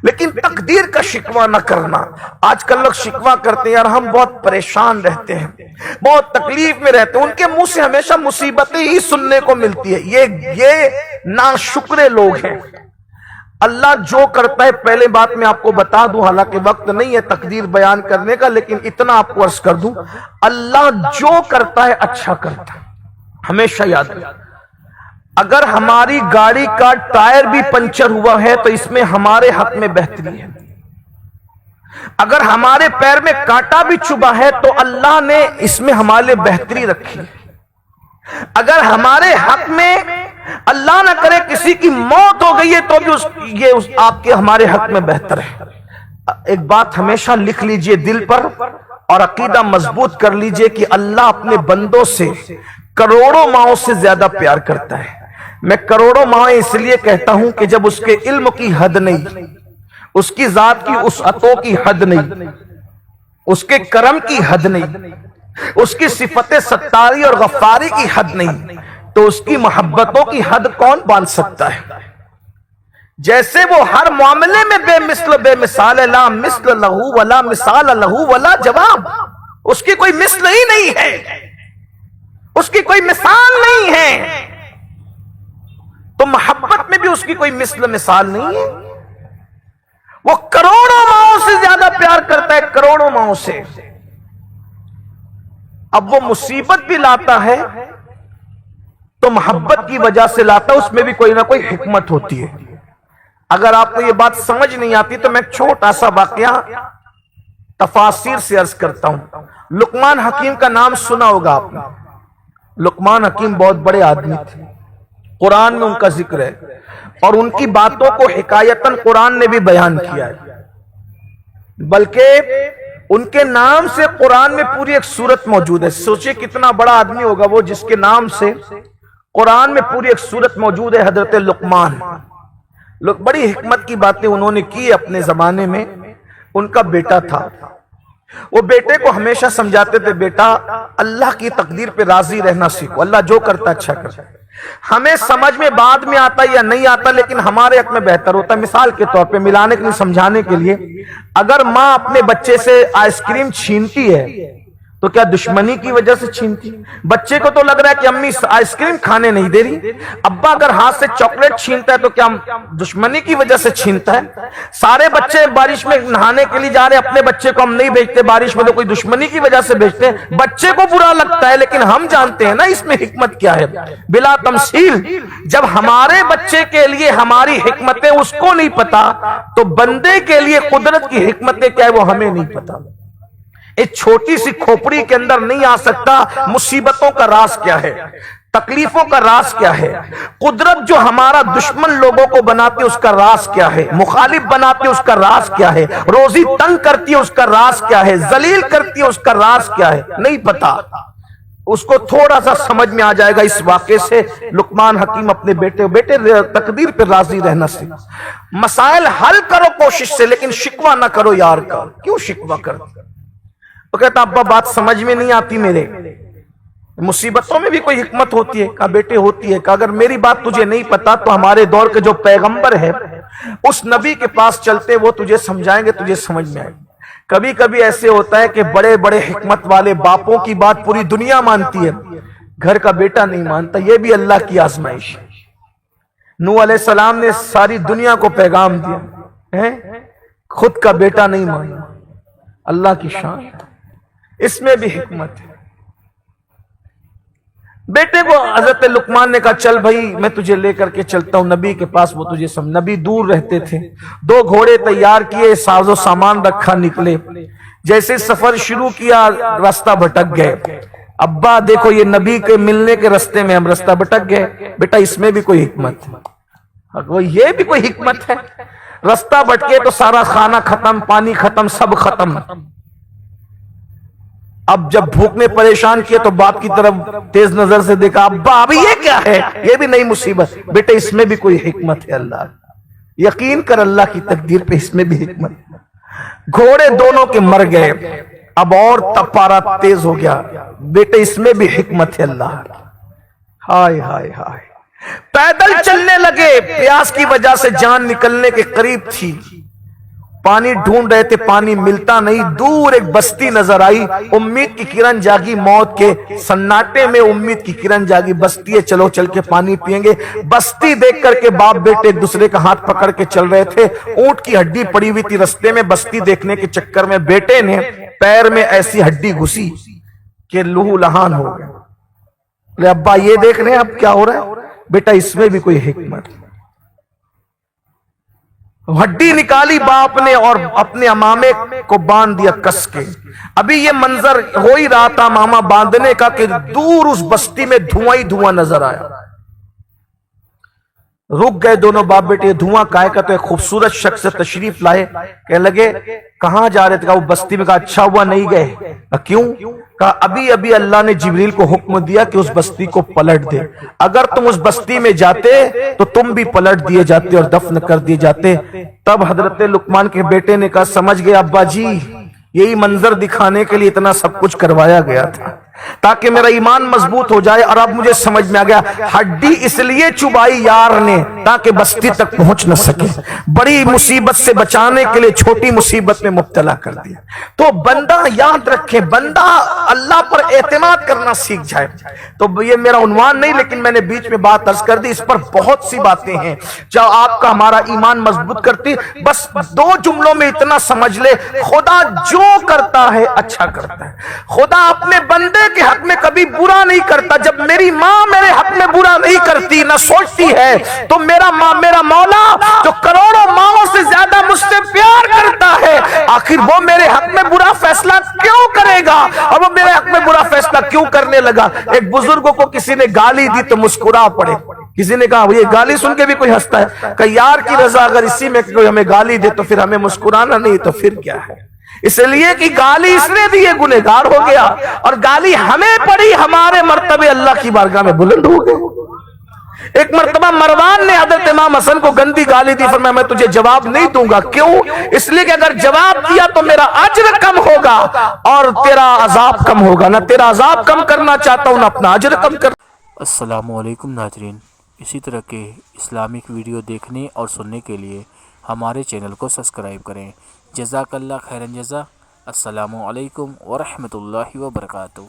لیکن تقدیر کا شکوہ نہ کرنا. آج کل لوگ شکوہ کرتے ہیں یار ہم بہت پریشان رہتے ہیں, بہت تکلیف میں رہتے ہیں, ان کے منہ سے ہمیشہ مصیبتیں ہی سننے کو ملتی ہے. یہ ناشکرے لوگ ہیں. اللہ جو کرتا ہے, پہلے بات میں آپ کو بتا دوں, حالانکہ وقت نہیں ہے تقدیر بیان کرنے کا, لیکن اتنا آپ کو عرض کر دوں, اللہ جو کرتا ہے اچھا کرتا ہے. ہمیشہ یاد رکھیں, اگر ہماری گاڑی کا ٹائر بھی پنچر ہوا ہے تو اس میں ہمارے حق میں بہتری ہے. اگر ہمارے پیر میں کانٹا بھی چبھا ہے تو اللہ نے اس میں ہمارے لیے بہتری رکھی. اگر ہمارے حق میں اللہ نہ کرے کسی کی موت ہو گئی ہے تو بھی یہ آپ کے ہمارے حق میں بہتر ہے. ایک بات ہمیشہ لکھ لیجئے دل پر اور عقیدہ مضبوط کر لیجئے کہ اللہ اپنے بندوں سے کروڑوں ماؤں سے زیادہ پیار کرتا ہے. میں کروڑوں ماؤں اس لیے کہتا ہوں کہ جب اس کے علم کی حد نہیں, اس کی ذات کی وسعتوں کی حد نہیں, اس کے کرم کی حد نہیں, اس کی صفت ستاری اور غفاری کی حد نہیں, تو اس کی محبتوں کی حد کون باندھ سکتا ہے؟ جیسے وہ ہر معاملے میں بے مثل بے مثال ہے, لا مثل لہو ولا مثال لہو ولا جواب, اس کی کوئی مثل ہی نہیں ہے, اس کی کوئی مثال نہیں ہے. تو محبت میں بھی اس کی کوئی مثل مثال نہیں ہے. وہ کروڑوں ماؤں سے زیادہ پیار کرتا ہے, کروڑوں ماؤں سے. اب وہ مصیبت بھی لاتا ہے تو محبت کی وجہ سے لاتا ہے, اس میں بھی کوئی نہ کوئی حکمت ہوتی ہے. اگر آپ کو یہ بات سمجھ نہیں آتی تو میں ایک چھوٹا سا واقعہ تفاسیر سے عرض کرتا ہوں. لقمان حکیم کا نام سنا ہوگا آپ نے. لقمان حکیم بہت بڑے آدمی تھے, قرآن میں ان کا ذکر ہے, اور ان کی باتوں کو حکایتاً قرآن نے بھی بیان کیا ہے. بلکہ ان کے نام سے قرآن میں پوری ایک سورت موجود ہے. سوچئے کتنا بڑا آدمی ہوگا وہ جس کے نام سے قرآن میں پوری ایک سورت موجود ہے. حضرت لقمان, بڑی حکمت کی باتیں انہوں نے کی اپنے زمانے میں. ان کا بیٹا تھا, وہ بیٹے کو ہمیشہ سمجھاتے تھے بیٹا اللہ کی تقدیر پہ راضی رہنا سیکھو, اللہ جو کرتا اچھا کرتا ہے. ہمیں سمجھ میں بعد میں آتا یا نہیں آتا لیکن ہمارے حق میں بہتر ہوتا ہے. مثال کے طور پہ ملانے کے لیے سمجھانے کے لیے, اگر ماں اپنے بچے سے آئس کریم چھینتی ہے تو کیا دشمنی کی وجہ سے چھینتی؟ بچے کو تو لگ رہا ہے کہ امی آئس کریم کھانے نہیں دے رہی. ابا اگر ہاتھ سے چاکلیٹ چھینتا ہے تو کیا دشمنی کی وجہ سے چھینتا ہے؟ سارے بچے بارش میں نہانے کے لیے جا رہے, اپنے بچے کو ہم نہیں بھیجتے بارش میں تو کوئی دشمنی کی وجہ سے بھیجتے ہیں. بچے کو برا لگتا ہے لیکن ہم جانتے ہیں نا اس میں حکمت کیا ہے. بلا تمثیل جب ہمارے بچے کے لیے ہماری حکمتیں اس کو نہیں پتا تو بندے کے لیے قدرت کی حکمتیں کیا ہے وہ ہمیں نہیں پتا. ایک چھوٹی سی کھوپڑی کے اندر نہیں آ سکتا مصیبتوں کا راز کیا ہے, تکلیفوں کا راز کیا ہے. قدرت جو ہمارا دشمن لوگوں کو بناتی ہے اس کا راز کیا ہے, مخالف بناتی ہے اس کا راز کیا ہے, روزی تنگ کرتی ہے اس کا راز کیا ہے, ذلیل کرتی ہے اس کا راز کیا ہے, نہیں پتا. اس کو تھوڑا سا سمجھ میں آ جائے گا اس واقعے سے. لقمان حکیم اپنے بیٹے تقدیر پہ راضی رہنا سیکھ. مسائل حل کرو کوشش سے لیکن شکوہ نہ کرو یار کا. کیوں شکوہ کرو؟ وہ کہتا ابا بات سمجھ میں نہیں آتی میرے, مصیبتوں میں بھی کوئی حکمت ہوتی ہے. کہا بیٹے ہوتی ہے. کہ اگر میری بات تجھے نہیں پتا تو ہمارے دور کے جو پیغمبر ہے اس نبی کے پاس چلتے, وہ تجھے سمجھائیں گے, تجھے سمجھ میں آئے گی. کبھی کبھی ایسے ہوتا ہے کہ بڑے بڑے حکمت والے باپوں کی بات پوری دنیا مانتی ہے, گھر کا بیٹا نہیں مانتا. یہ بھی اللہ کی آزمائش ہے. نوح علیہ السلام نے ساری دنیا کو پیغام دیا, خود کا بیٹا نہیں مانا. اللہ کی شان, اس میں بھی حکمت ہے. بیٹے کو حضرت لقمان نے کہا چل بھائی میں تجھے لے کر کے چلتا ہوں نبی کے پاس, وہ تجھے نبی دور رہتے تھے. 2 گھوڑے تیار کیے, ساز و سامان رکھا, نکلے. جیسے سفر شروع کیا راستہ بھٹک گئے. ابا دیکھو یہ نبی کے ملنے کے راستے میں ہم راستہ بھٹک گئے. بیٹا اس میں بھی کوئی حکمت ہے, یہ بھی کوئی حکمت ہے. راستہ بھٹکے تو سارا کھانا ختم, پانی ختم, سب ختم. اب جب بھوک نے پریشان کیا تو باپ کی طرف تیز نظر سے دیکھا, ابا ابھی یہ کیا ہے؟ یہ بھی نئی مصیبت. بیٹے اس میں بھی کوئی حکمت ہے. اللہ یقین کر اللہ کی تقدیر پہ, اس میں بھی حکمت. گھوڑے دونوں کے مر گئے, اب اور پارا تیز ہو گیا. بیٹے اس میں بھی حکمت ہے اللہ. ہائے ہائے ہائے, پیدل چلنے لگے، پیاس کی وجہ سے جان نکلنے کے قریب تھی، پانی ڈھونڈ رہے تھے، پانی ملتا نہیں، دور ایک بستی نظر آئی، امید کی کرن جاگی، موت کے سناٹے میں امید کی کرن جاگی، بستی ہے، چلو چل کے پانی پئیں گے۔ بستی دیکھ کر کے باپ بیٹے ایک دوسرے کا ہاتھ پکڑ کے چل رہے تھے، اونٹ کی ہڈی پڑی ہوئی تھی رستے میں، بستی دیکھنے کے چکر میں بیٹے نے پیر میں ایسی ہڈی گھسی کہ لہو لہان ہو گئے۔ لے ابا یہ دیکھ رہے ہیں اب کیا ہو رہا ہے؟ بیٹا اس میں بھی کوئی حکمت۔ ہڈی نکالی باپ نے اور اپنے امامے کو باندھ دیا کس کے۔ ابھی یہ منظر ہو ہی رہا تھا ماما باندھنے کا کہ دور اس بستی میں دھواں ہی دھواں نظر آیا۔ رک گئے دونوں باپ بیٹے، دھواں کائے کا؟ تو ایک خوبصورت شخص سے تشریف لائے، کہنے لگے کہاں جا رہے تھے؟ کہا وہ بستی میں۔ کہا اچھا ہوا نہیں گئے؟ کہا کیوں؟ کہا ابھی ابھی اللہ نے جبریل کو حکم دیا کہ اس بستی کو پلٹ دے، اگر تم اس بستی میں جاتے تو تم بھی پلٹ دیے جاتے اور دفن کر دیے جاتے۔ تب حضرت لقمان کے بیٹے نے کہا سمجھ گئے ابا جی، یہی منظر دکھانے کے لیے اتنا سب کچھ کروایا گیا تھا تاکہ میرا ایمان مضبوط ہو جائے، اور اب مجھے سمجھ میں آ گیا، ہڈی اس لیے چبائی یار نے تاکہ بستی تک پہنچ نہ سکے، بڑی مصیبت سے بچانے کے لیے چھوٹی مصیبت میں مبتلا کر دیا۔ تو بندہ یاد رکھے، بندہ اللہ پر اعتماد کرنا سیکھ جائے۔ تو یہ میرا عنوان نہیں، لیکن میں نے بیچ میں بات عرض کر دی، اس پر بہت سی باتیں ہیں جو آپ کا ہمارا ایمان مضبوط کرتی۔ بس دو جملوں میں اتنا سمجھ لے، خدا جو کرتا ہے اچھا کرتا ہے۔ خدا اپنے بندے کے حق میں کبھی برا نہیں کرتا۔ جب میری ماں میرے حق میں برا نہیں کرتی، نہ سوچتی ہے، تو میرا مولا جو کروڑوں ماؤں سے زیادہ مجھ سے پیار کرتا ہے، آخر وہ میرے حق میں برا فیصلہ کیوں کرے گا؟ اور وہ میرے حق میں برا فیصلہ کیوں کرنے لگا؟ ایک بزرگوں کو کسی نے گالی دی تو مسکرا پڑے، کسی نے کہا یہ گالی سن کے بھی کوئی ہنستا ہے؟ کہ یار کی رضا اگر اسی میں کوئی ہمیں گالی دے تو پھر ہمیں مسکرانا نہیں تو پھر کیا ہے؟ اس لیے کہ گالی اس نے دی ہے گنہگار ہو گیا، اور گالی ہمیں پڑی، ہمارے مرتبے اللہ کی بارگاہ میں بلند ہو گئے۔ ایک مرتبہ مروان نے حضرت امام حسن کو گندی گالی دی، فرمایا میں تجھے جواب نہیں دوں گا۔ کیوں؟ اس لیے کہ اگر جواب دیا تو میرا اجر کم ہوگا اور تیرا عذاب کم ہوگا، نہ تیرا عذاب کم کرنا چاہتا ہوں نہ اپنا اجر کم کر۔ السلام علیکم ناظرین، اسی طرح کے اسلامک ویڈیو دیکھنے اور سننے کے لیے ہمارے چینل کو سبسکرائب کریں۔ جزاک اللہ خیرن جزا۔ السلام علیکم ورحمۃ اللہ وبرکاتہ۔